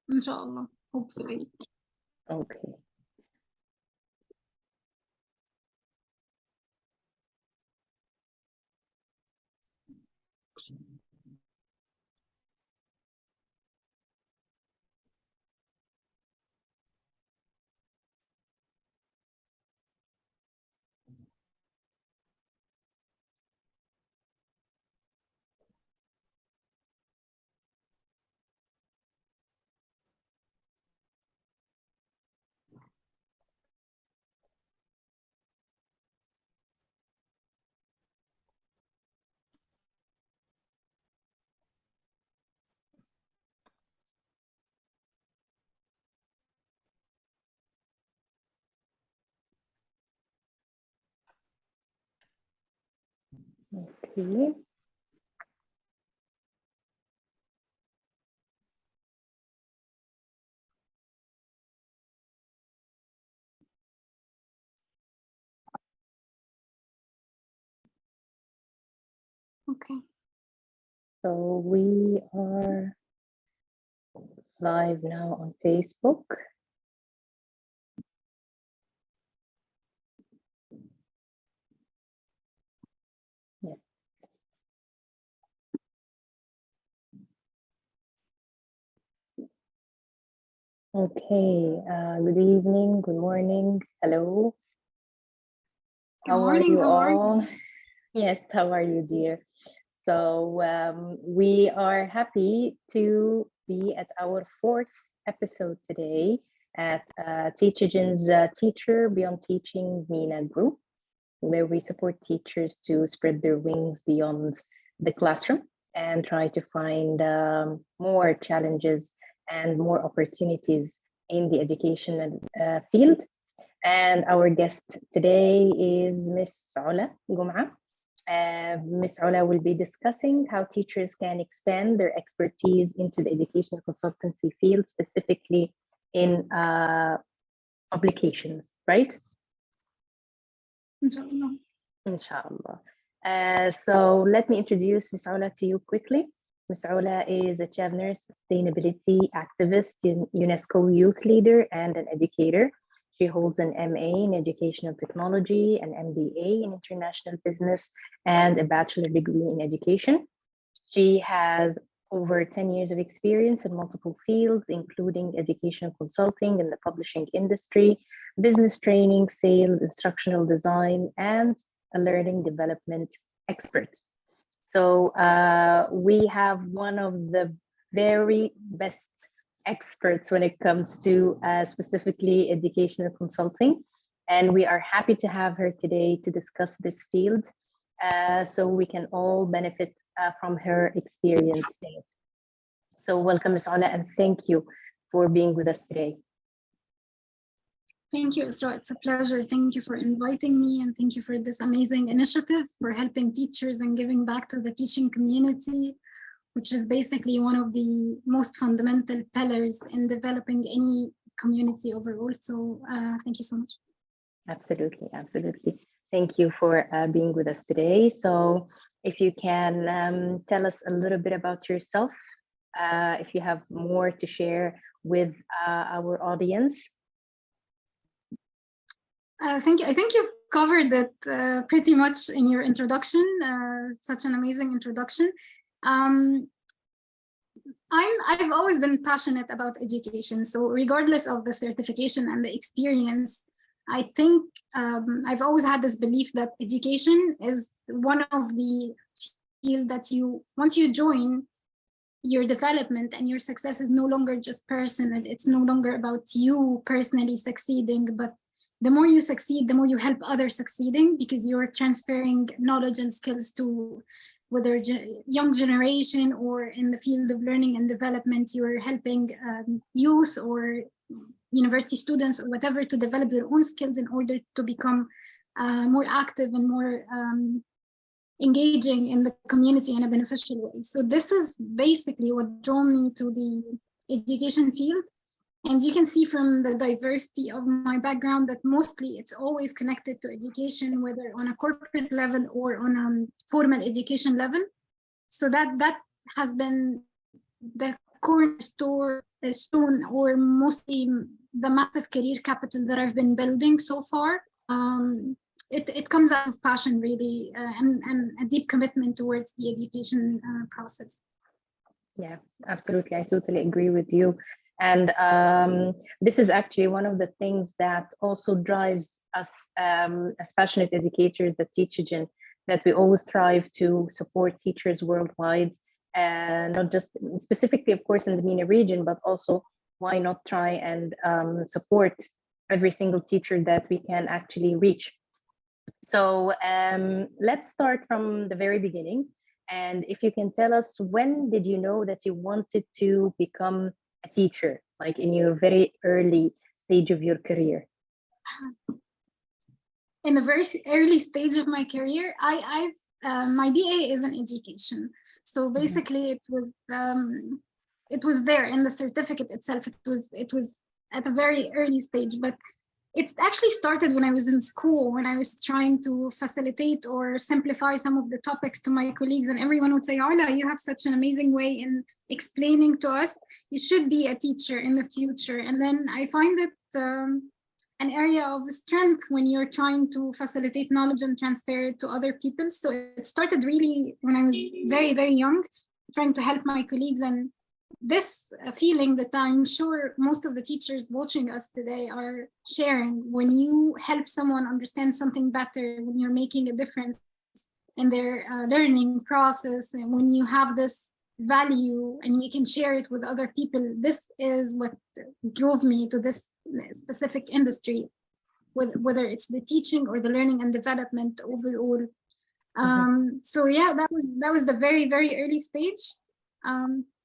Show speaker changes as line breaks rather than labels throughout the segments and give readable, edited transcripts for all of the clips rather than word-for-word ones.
Inshallah, hopefully.
Okay. Okay.
Okay.
So we are live now on Facebook. Yes. Okay. Good evening. Good morning. Hello.
Good morning.
How are you all? Yes. How are you, dear? So we are happy to be at our 4th episode today at Teachogen's Teacher Beyond Teaching MENA group, where we support teachers to spread their wings beyond the classroom and try to find more challenges and more opportunities in the educational field. And our guest today is Ms.Ola Gomaa. Ms.Ola will be discussing how teachers can expand their expertise into the educational consultancy field, specifically in publications, right?
Inshallah.
Inshallah. So let me introduce Ms.Ola to you quickly. Ms.Ola is a Chavner sustainability activist, UNESCO youth leader, and an educator. She holds an MA in educational technology, an MBA in international business, and a bachelor degree in education. She has over 10 years of experience in multiple fields, including educational consulting in the publishing industry, business training, sales, instructional design, and a learning development expert. So we have one of the very best experts when it comes to specifically educational consulting. And we are happy to have her today to discuss this field so we can all benefit from her experience in it. So welcome, Ms. Ola, and thank you for being with us today.
Thank you, Isra. It's a pleasure. Thank you for inviting me, and thank you for this amazing initiative for helping teachers and giving back to the teaching community, which is basically one of the most fundamental pillars in developing any community overall. So thank you so much.
Absolutely, absolutely. Thank you for being with us today. So if you can tell us a little bit about yourself, if you have more to share with our audience.
Thank you. I think you've covered it pretty much in your introduction. Such an amazing introduction. I've always been passionate about education. So regardless of the certification and the experience, I think I've always had this belief that education is one of the field that once you join, your development and your success is no longer just personal. It's no longer about you personally succeeding, but the more you succeed, the more you help others succeeding, because you're transferring knowledge and skills to whether young generation or in the field of learning and development. You're helping youth or university students or whatever to develop their own skills in order to become more active and more engaging in the community in a beneficial way. So this is basically what drew me to the education field. And you can see from the diversity of my background that mostly it's always connected to education, whether on a corporate level or on a formal education level. So that has been the cornerstone soon, or mostly the massive career capital that I've been building so far. It comes out of passion, really, and a deep commitment towards the education process. Yeah,
absolutely. I totally agree with you. And this is actually one of the things that also drives us as passionate educators that teach Egypt, that we always strive to support teachers worldwide, and not just specifically, of course, in the MENA region, but also why not try and support every single teacher that we can actually reach. So let's start from the very beginning. And if you can tell us, when did you know that you wanted to become a teacher, like in your very early stage of your career?
In the very early stage of my career, my BA is in education. So basically it was there in the certificate itself. It was at a very early stage, but it actually started when I was in school, when I was trying to facilitate or simplify some of the topics to my colleagues, and everyone would say, Ola, you have such an amazing way in explaining to us. You should be a teacher in the future. And then I find it an area of strength when you're trying to facilitate knowledge and transfer it to other people. So it started really when I was very, very young, trying to help my colleagues. And this feeling that I'm sure most of the teachers watching us today are sharing, when you help someone understand something better, when you're making a difference in their learning process, and when you have this value and you can share it with other people, this is what drove me to this specific industry, whether it's the teaching or the learning and development overall. So yeah, that was the very, very early stage.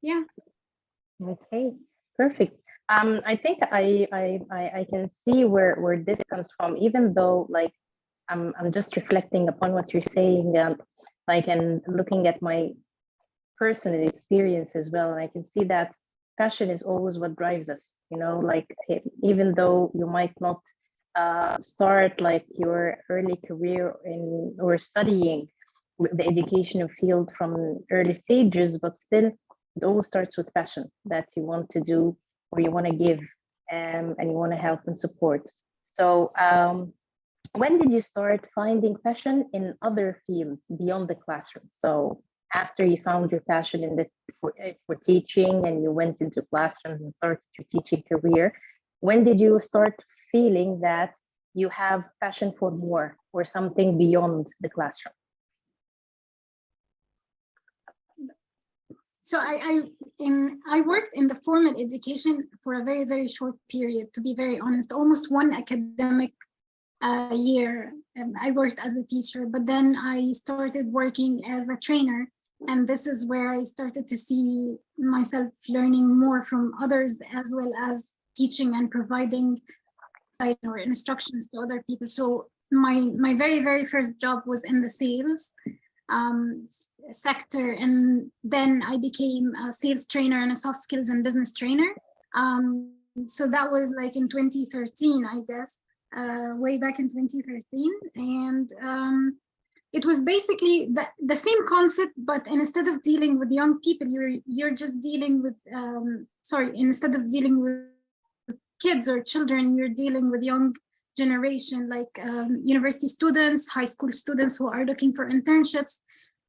Yeah.
Okay, perfect. I think I can see where this comes from, even though like I'm just reflecting upon what you're saying, like, and looking at my personal experience as well, and I can see that passion is always what drives us, like even though you might not start like your early career in or studying the educational field from early stages, but still it always starts with passion that you want to do or you want to give, and you want to help and support. So when did you start finding passion in other fields beyond the classroom? So after you found your passion in for teaching and you went into classrooms and started your teaching career, when did you start feeling that you have passion for more or something beyond the classroom?
So I worked in the formal education for a very, very short period, to be very honest, almost one academic year. I worked as a teacher, but then I started working as a trainer. And this is where I started to see myself learning more from others, as well as teaching and providing or instructions to other people. So my very, very first job was in the sales sector, and then I became a sales trainer and a soft skills and business trainer. So that was like in 2013, I guess, way back in 2013, and it was basically the same concept, but instead of dealing with young people, you're just dealing with instead of dealing with kids or children, you're dealing with young generation, like university students, high school students who are looking for internships.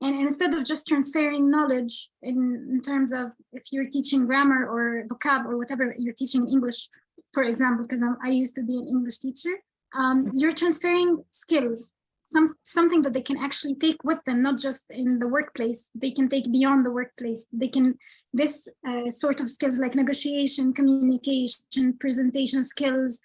And instead of just transferring knowledge in terms of if you're teaching grammar or vocab or whatever you're teaching English, for example, because I used to be an English teacher, you're transferring skills, something that they can actually take with them, not just in the workplace, they can take beyond the workplace. They can, this sort of skills like negotiation, communication, presentation skills,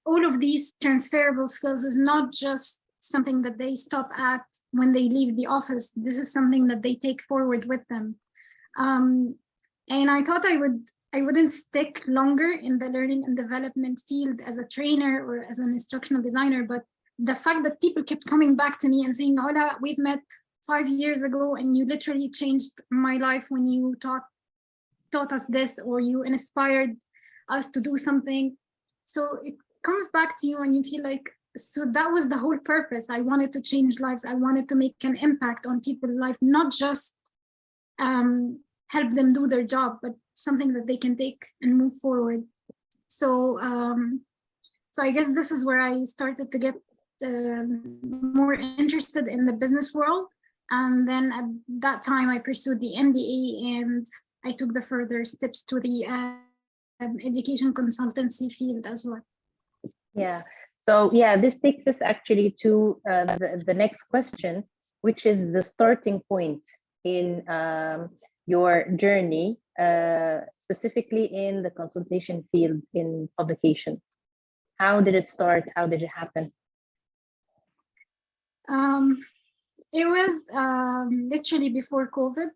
all of these transferable skills is not just something that they stop at when they leave the office. This is something that they take forward with them. And I thought I wouldn't stick longer in the learning and development field as a trainer or as an instructional designer, but the fact that people kept coming back to me and saying, Ola, we've met 5 years ago and you literally changed my life when you taught us this, or you inspired us to do something. So it comes back to you and you feel like, so that was the whole purpose. I wanted to change lives. I wanted to make an impact on people's life, not just help them do their job, but something that they can take and move forward. So, so I guess this is where I started to get more interested in the business world. And then at that time, I pursued the MBA and I took the further steps to the education consultancy field as well.
Yeah. So yeah, this takes us actually to the next question, which is the starting point in your journey, specifically in the consultation field in publication. How did it start? How did it happen?
It was literally before COVID.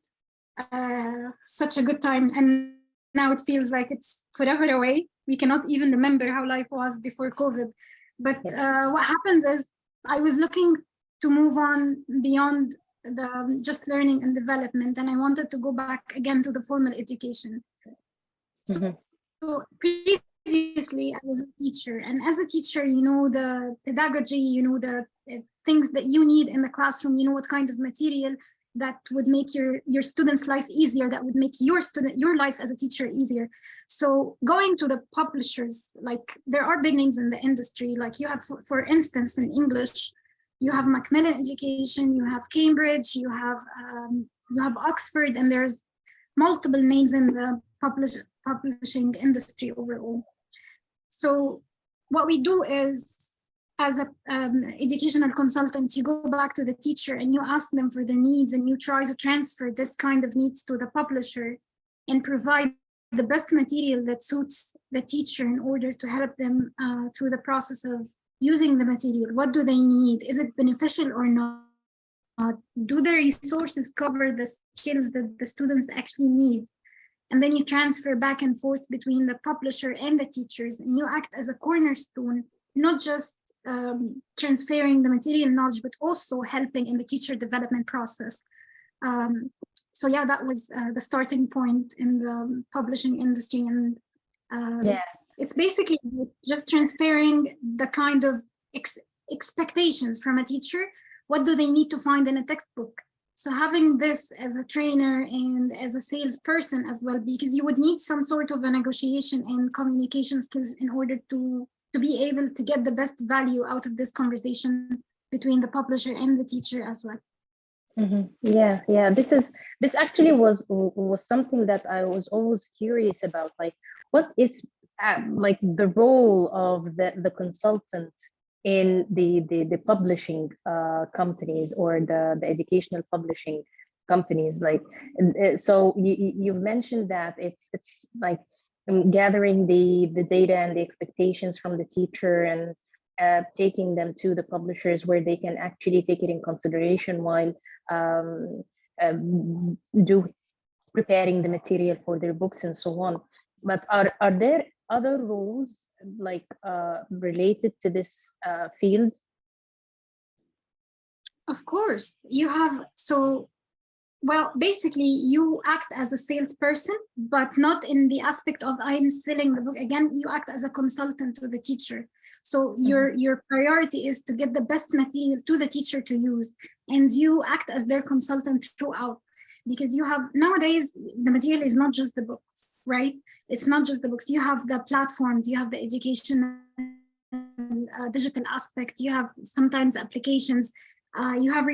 Such a good time, and now it feels like it's forever away. We cannot even remember how life was before COVID. But what happens is I was looking to move on beyond the just learning and development, and I wanted to go back again to the formal education. So previously I was a teacher, and as a teacher, you know the pedagogy, you know the things that you need in the classroom, you know what kind of material that would make your students' life easier, that would make your life as a teacher easier. So going to the publishers, like there are big names in the industry, like you have, for instance, in English, you have Macmillan Education, you have Cambridge, you have Oxford, and there's multiple names in the publishing industry overall. So what we do is, as an educational consultant, you go back to the teacher and you ask them for their needs, and you try to transfer this kind of needs to the publisher and provide the best material that suits the teacher in order to help them through the process of using the material. What do they need? Is it beneficial or not? Do the resources cover the skills that the students actually need? And then you transfer back and forth between the publisher and the teachers, and you act as a cornerstone, not just transferring the material knowledge, but also helping in the teacher development process. So yeah, that was the starting point in the publishing industry. And it's basically just transferring the kind of expectations from a teacher. What do they need to find in a textbook? So having this as a trainer and as a salesperson as well, because you would need some sort of a negotiation and communication skills in order to be able to get the best value out of this conversation between the publisher and the teacher as well.
Yeah. This actually was something that I was always curious about. Like, what is like the role of the consultant in the publishing companies or the educational publishing companies? Like, so you've mentioned that it's like gathering the data and the expectations from the teacher and taking them to the publishers where they can actually take it in consideration while preparing the material for their books and so on. But are there other roles like related to this field?
Of course, you have. So, well, basically you act as a salesperson, but not in the aspect of I'm selling the book. Again, you act as a consultant to the teacher. So your priority is to get the best material to the teacher to use, and you act as their consultant throughout. Because you have, nowadays, the material is not just the books, right? It's not just the books. You have the platforms, you have the educational digital aspect, you have sometimes applications, you have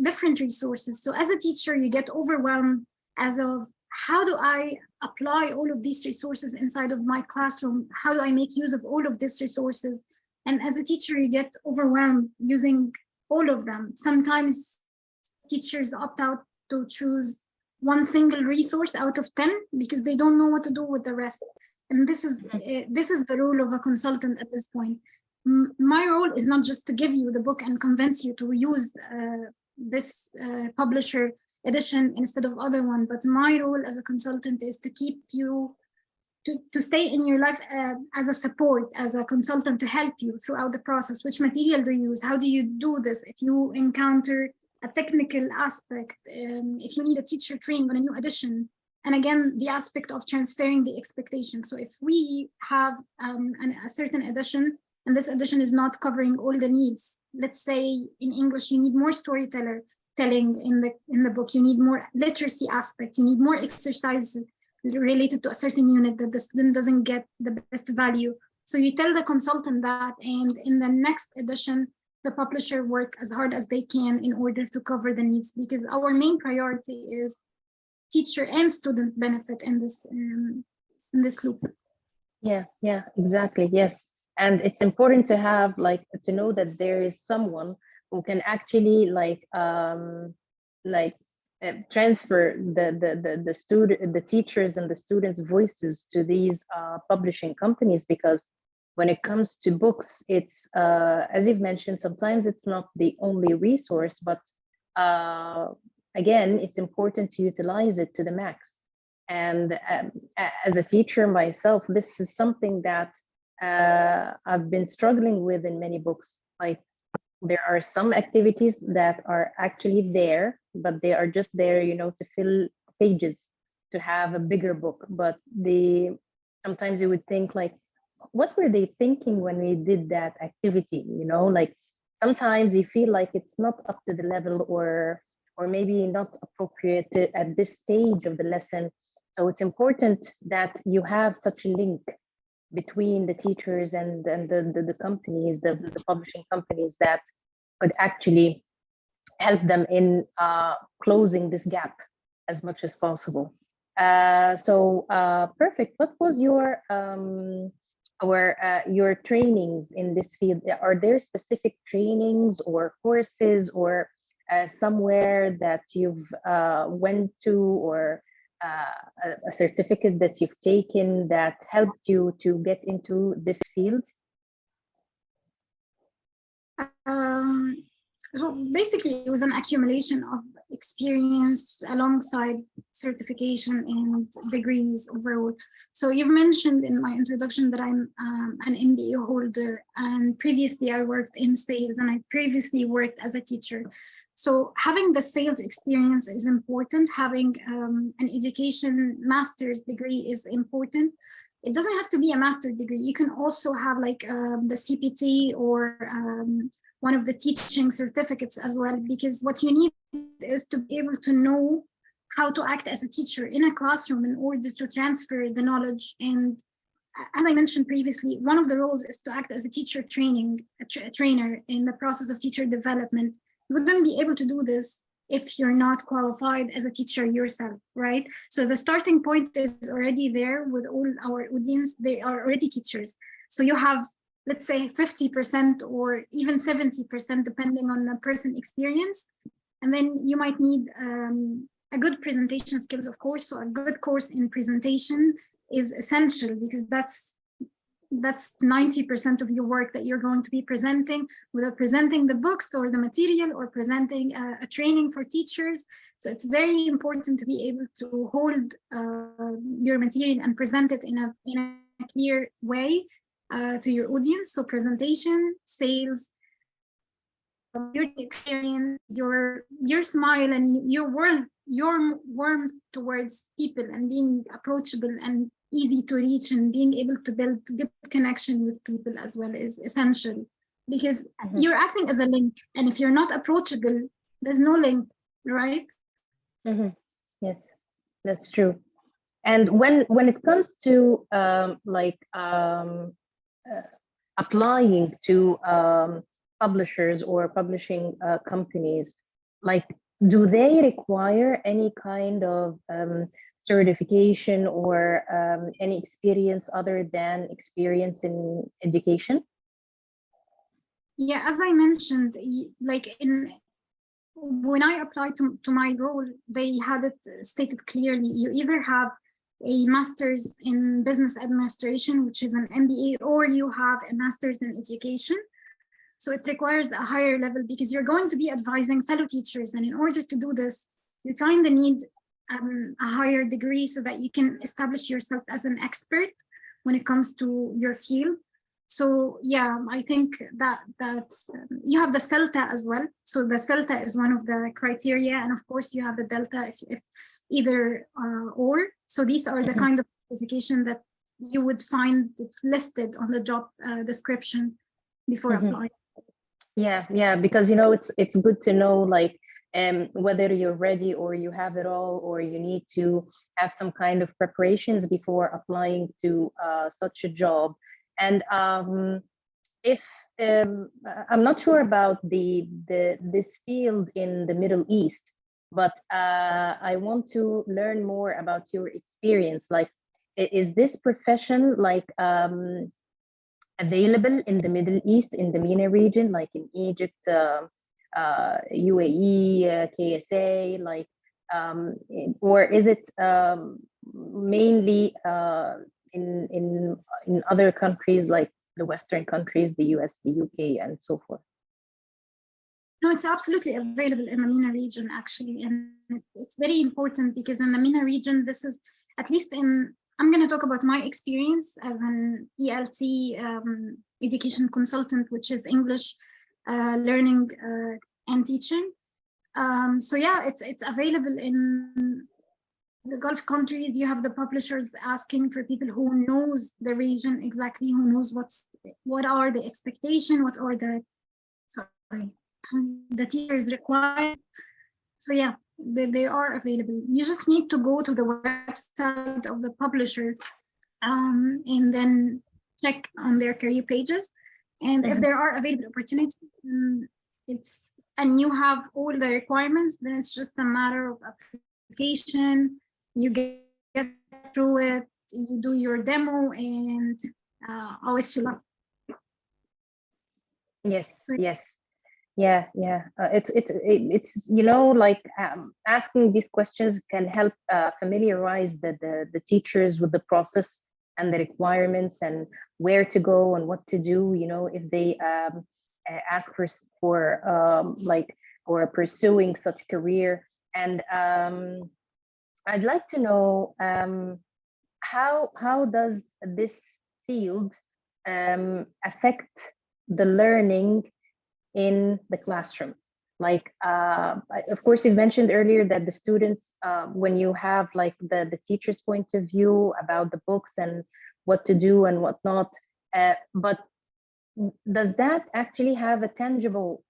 different resources. So as a teacher, you get overwhelmed as of how do I apply all of these resources inside of my classroom? How do I make use of all of these resources? And as a teacher, you get overwhelmed using all of them. Sometimes teachers opt out to choose one single resource out of 10 because they don't know what to do with the rest. And this is the role of a consultant at this point. My role is not just to give you the book and convince you to use this publisher edition instead of other one, but my role as a consultant is to keep you, to stay in your life as a support, as a consultant, to help you throughout the process. Which material do you use? How do you do this? If you encounter a technical aspect, if you need a teacher training on a new edition, and again, the aspect of transferring the expectation. So if we have a certain edition, and this edition is not covering all the needs, let's say in English, you need more storytelling in the book, you need more literacy aspects, you need more exercises related to a certain unit that the student doesn't get the best value. So you tell the consultant that, and in the next edition, the publisher work as hard as they can in order to cover the needs, because our main priority is teacher and student benefit in this loop.
Yeah, exactly. Yes. And it's important to have to know that there is someone who can actually transfer the teachers and the students' voices to these publishing companies, because when it comes to books, it's as you've mentioned, sometimes it's not the only resource, but again, it's important to utilize it to the max. And as a teacher myself, this is something that I've been struggling with in many books. Like, there are some activities that are actually there, but they are just there, to fill pages, to have a bigger book. But sometimes you would think, like, what were they thinking when we did that activity? Like, sometimes you feel like it's not up to the level, or maybe not appropriate at this stage of the lesson. So it's important that you have such a link between the teachers and the companies, the publishing companies, that could actually help them in closing this gap as much as possible. So perfect. What was your trainings in this field? Are there specific trainings or courses, or somewhere that you've went to, or a certificate that you've taken that helped you to get into this field?
So basically, it was an accumulation of experience alongside certification and degrees overall. So you've mentioned in my introduction that I'm an MBA holder, and previously I worked in sales, and I previously worked as a teacher. So having the sales experience is important. Having an education master's degree is important. It doesn't have to be a master's degree. You can also have like the CPT or one of the teaching certificates as well, because what you need is to be able to know how to act as a teacher in a classroom in order to transfer the knowledge. And as I mentioned previously, one of the roles is to act as a teacher trainer in the process of teacher development. You wouldn't be able to do this if you're not qualified as a teacher yourself, right? So the starting point is already there with all our audience. They are already teachers. So you have, let's say, 50% or even 70%, depending on the person experience. And then you might need a good presentation skills, of course. So a good course in presentation is essential, because that's 90% of your work that you're going to be presenting, whether presenting the books or the material or presenting a training for teachers. So it's very important to be able to hold your material and present it in a clear way to your audience. So presentation, sales, your experience, your smile, and your warmth towards people, and being approachable and easy to reach, and being able to build good connection with people as well is essential, because you're acting as a link, and if you're not approachable, there's no link, right?
Yes, that's true. And when it comes to applying to publishers or publishing companies, like, do they require any kind of certification or any experience other than experience in education?
Yeah, as I mentioned, like when I applied to my role, they had it stated clearly. You either have a master's in business administration, which is an MBA, or you have a master's in education. So it requires a higher level, because you're going to be advising fellow teachers. And in order to do this, you kind of need a higher degree so that you can establish yourself as an expert when it comes to your field. So yeah, I think that's you have the CELTA as well. So the CELTA is one of the criteria, and of course you have the Delta if either or. So these are the kind of certification that you would find listed on the job description before applying.
Yeah, because it's good to know, like, whether you're ready or you have it all, or you need to have some kind of preparations before applying to such a job. And if I'm not sure about this field in the Middle East, but I want to learn more about your experience. Like, is this profession like available in the Middle East, in the MENA region, like in Egypt, UAE, KSA, like, or is it mainly in other countries like the Western countries, the US, the UK, and so forth?
No, it's absolutely available in the MENA region, actually. And it's very important because in the MENA region, this is, at least I'm going to talk about my experience as an ELT education consultant, which is English learning and teaching. So yeah, it's available in the Gulf countries. You have the publishers asking for people who knows the region exactly, who knows what are the expectation, what are the teachers required. So yeah, they are available. You just need to go to the website of the publisher and then check on their career pages. And if there are available opportunities, and you have all the requirements, then it's just a matter of application. You get through it, you do your demo, and I wish you luck.
Yes, yes. Yeah, yeah. It's you know, like asking these questions can help familiarize the teachers with the process and the requirements and where to go and what to do. You know, if they ask for like, or pursuing such career. And I'd like to know how does this field affect the learning in the classroom? Like, of course, you mentioned earlier that the students, when you have like the teacher's point of view about the books and what to do and what not, but does that actually have a tangible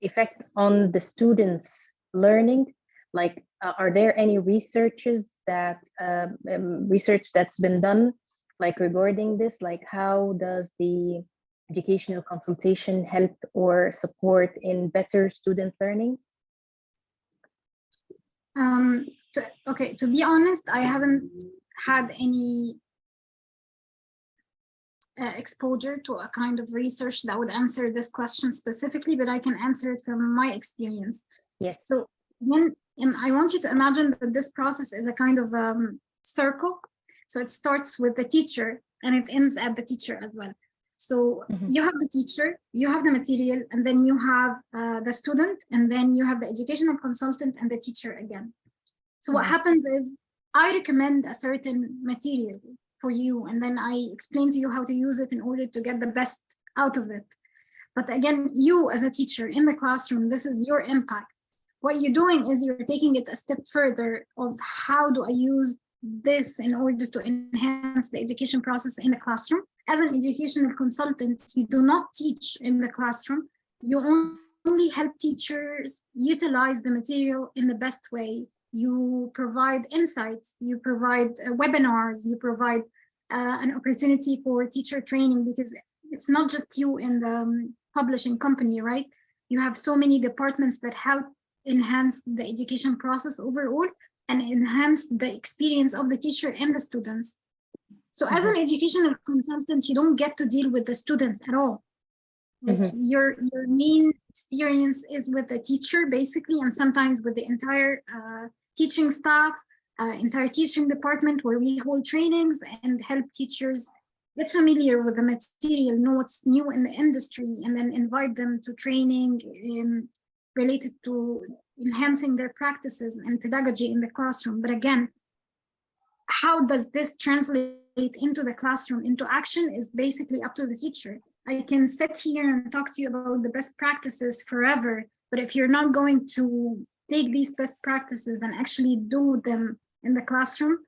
effect on the students' learning? Like, are there any research that's been done, like regarding this? Like, how does the educational consultation help or support in better student learning?
Okay, to be honest, I haven't had any exposure to a kind of research that would answer this question specifically, but I can answer it from my experience.
Yes.
So then I want you to imagine that this process is a kind of circle. So it starts with the teacher and it ends at the teacher as well. So you have the teacher, you have the material, and then you have the student, and then you have the educational consultant and the teacher again. So what happens is I recommend a certain material for you, and then I explain to you how to use it in order to get the best out of it. But again, you as a teacher in the classroom, this is your impact. What you're doing is you're taking it a step further of how do I use this in order to enhance the education process in the classroom. As an educational consultant, you do not teach in the classroom. You only help teachers utilize the material in the best way. You provide insights, you provide webinars, you provide an opportunity for teacher training, because it's not just you in the publishing company, right? You have so many departments that help enhance the education process overall and enhance the experience of the teacher and the students. So as an educational consultant, you don't get to deal with the students at all. Like your main experience is with the teacher, basically, and sometimes with the entire teaching staff, entire teaching department, where we hold trainings and help teachers get familiar with the material, know what's new in the industry, and then invite them to training related to enhancing their practices and pedagogy in the classroom. But again, how does this translate into the classroom, into action, is basically up to the teacher. I can sit here and talk to you about the best practices forever, but if you're not going to take these best practices and actually do them in the classroom,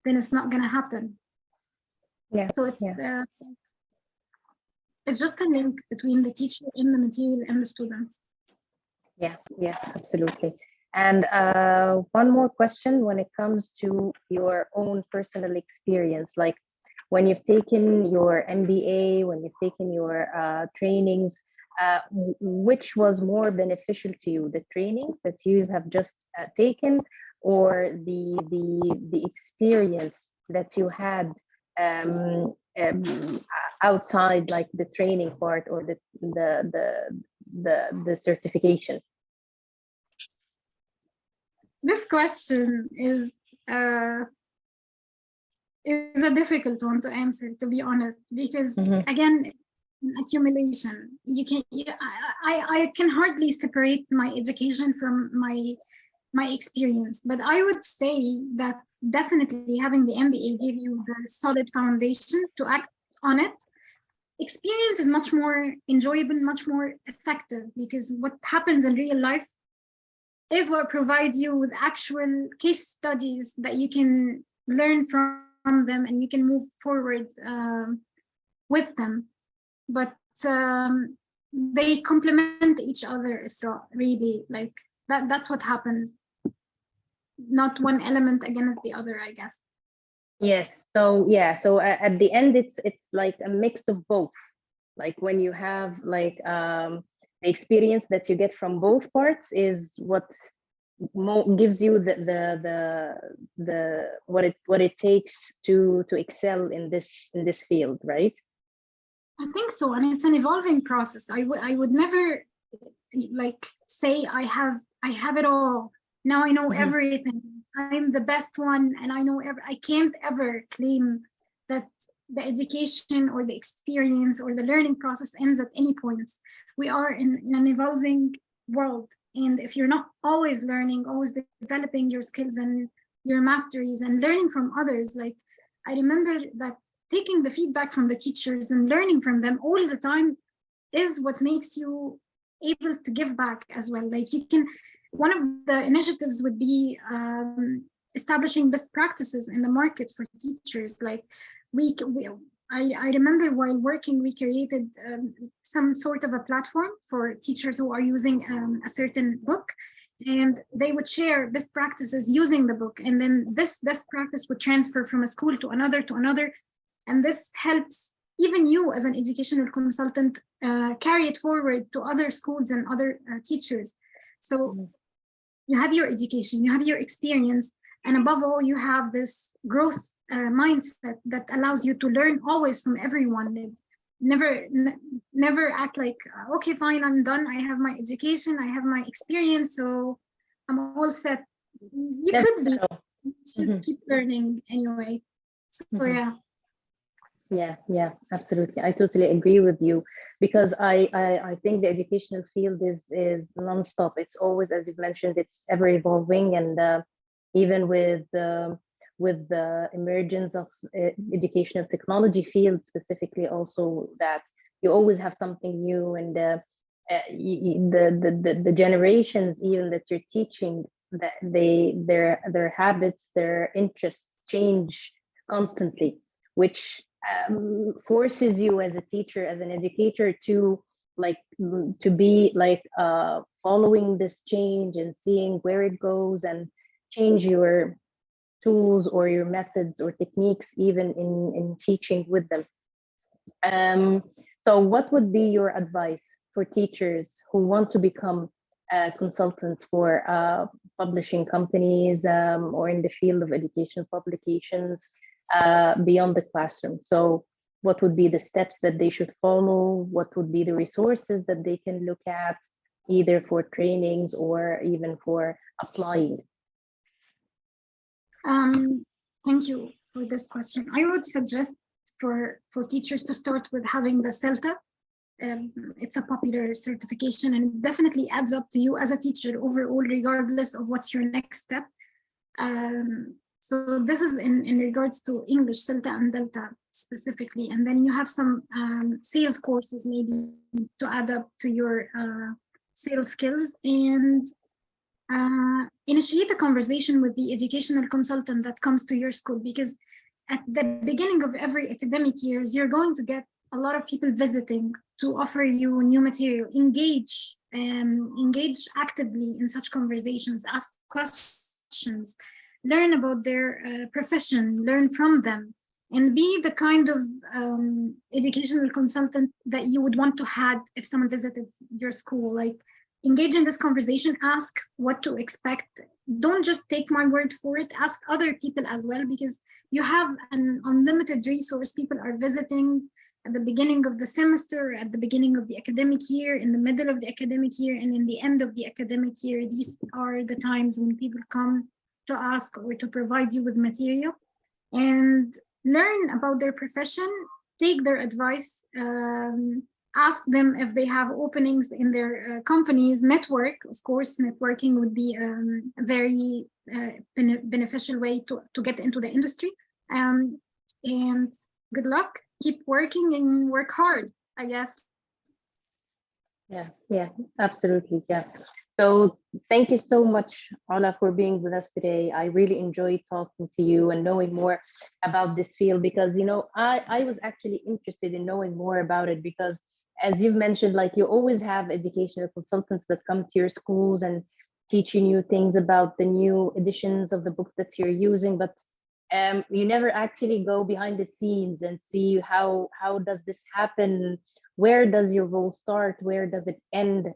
then it's not going to happen.
Yeah.
So it's just a link between the teacher and the material and the students.
Yeah, absolutely. And one more question when it comes to your own personal experience, like when you've taken your MBA, when you've taken your trainings, which was more beneficial to you, the trainings that you have just taken, or the experience that you had um, um, outside, like the training part or the certification?
This question uh, is a difficult one to answer, to be honest, because again, accumulation. I can hardly separate my education from my experience, but I would say that definitely having the MBA gave you the solid foundation to act on it. Experience is much more enjoyable, much more effective, because what happens in real life is what provides you with actual case studies that you can learn from them and you can move forward with them. But they complement each other, Isra, really. Like that's what happens. Not one element against the other, I guess.
Yes. So yeah. So at the end, it's like a mix of both. Like when you have like the experience that you get from both parts is what gives you the what it takes to excel in this field, right?
I think so, and it's an evolving process. I would never like say I have it all. Now I know everything. I'm the best one, and I know I can't ever claim that the education or the experience or the learning process ends at any point. We are in an evolving world, and if you're not always learning, always developing your skills and your masteries and learning from others, like I remember that taking the feedback from the teachers and learning from them all the time is what makes you able to give back as well. Like you can, one of the initiatives would be establishing best practices in the market for teachers. Like I remember while working, we created some sort of a platform for teachers who are using a certain book, and they would share best practices using the book. And then this best practice would transfer from a school to another. And this helps even you as an educational consultant carry it forward to other schools and other teachers. So you have your education, you have your experience, and above all, you have this growth mindset that allows you to learn always from everyone. Never act like, okay, fine, I'm done. I have my education, I have my experience, so I'm all set. You could be, you should keep learning anyway. So yeah.
Yeah, absolutely. I totally agree with you, because I think the educational field is nonstop. It's always, as you've mentioned, it's ever evolving, and even with the emergence of educational technology field specifically, also that you always have something new, and the generations even that you're teaching, that their habits, their interests change constantly, which forces you as a teacher, as an educator, to be like following this change and seeing where it goes, and change your tools or your methods or techniques even in teaching with them. So what would be your advice for teachers who want to become consultants for publishing companies or in the field of educational publications beyond the classroom? So what would be the steps that they should follow? What would be the resources that they can look at, either for trainings or even for applying?
Thank you for this question. I would suggest for teachers to start with having the CELTA. It's a popular certification, and it definitely adds up to you as a teacher overall, regardless of what's your next step. So this is in regards to English, CELTA and Delta specifically. And then you have some sales courses maybe to add up to your sales skills, and initiate a conversation with the educational consultant that comes to your school, because at the beginning of every academic years, you're going to get a lot of people visiting to offer you new material. Engage actively in such conversations, ask questions, learn about their profession, learn from them, and be the kind of educational consultant that you would want to have if someone visited your school. Like, engage in this conversation, ask what to expect. Don't just take my word for it, ask other people as well, because you have an unlimited resource. People are visiting at the beginning of the semester, at the beginning of the academic year, in the middle of the academic year, and in the end of the academic year. These are the times when people come to ask or to provide you with material. And learn about their profession, take their advice, ask them if they have openings in their companies, network. Of course, networking would be a very beneficial way to get into the industry. And good luck, keep working and work hard, I guess.
Yeah, absolutely. Yeah. So thank you so much, Ola, for being with us today. I really enjoyed talking to you and knowing more about this field, because, you know, I was actually interested in knowing more about it, because as you've mentioned, like, you always have educational consultants that come to your schools and teach you new things about the new editions of the books that you're using, but you never actually go behind the scenes and see how does this happen, where does your role start, where does it end,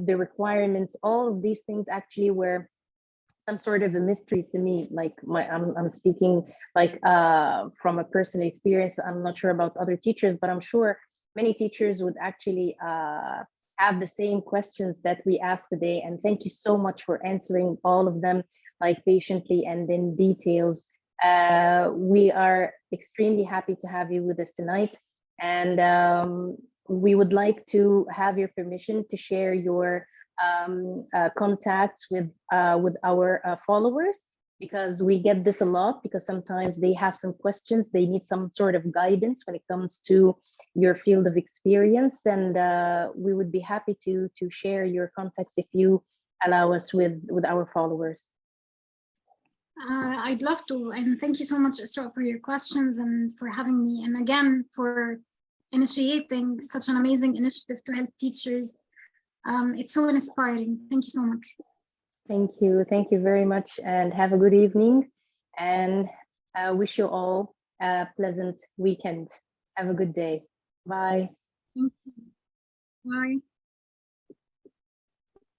the requirements, all of these things actually were some sort of a mystery to me. Like, I'm speaking like from a personal experience. I'm not sure about other teachers, but I'm sure many teachers would actually have the same questions that we asked today. And thank you so much for answering all of them, like, patiently and in details. We are extremely happy to have you with us tonight. And we would like to have your permission to share your contacts with our followers, because we get this a lot, because sometimes they have some questions, they need some sort of guidance when it comes to your field of experience, and we would be happy to share your contacts if you allow us with our followers.
I'd love to, and thank you so much, Isra, for your questions and for having me, and again for initiating such an amazing initiative to help teachers. It's so inspiring. Thank you so much.
Thank you very much, and have a good evening, and wish you all a pleasant weekend. Have a good day. Bye.
Thank you. Bye.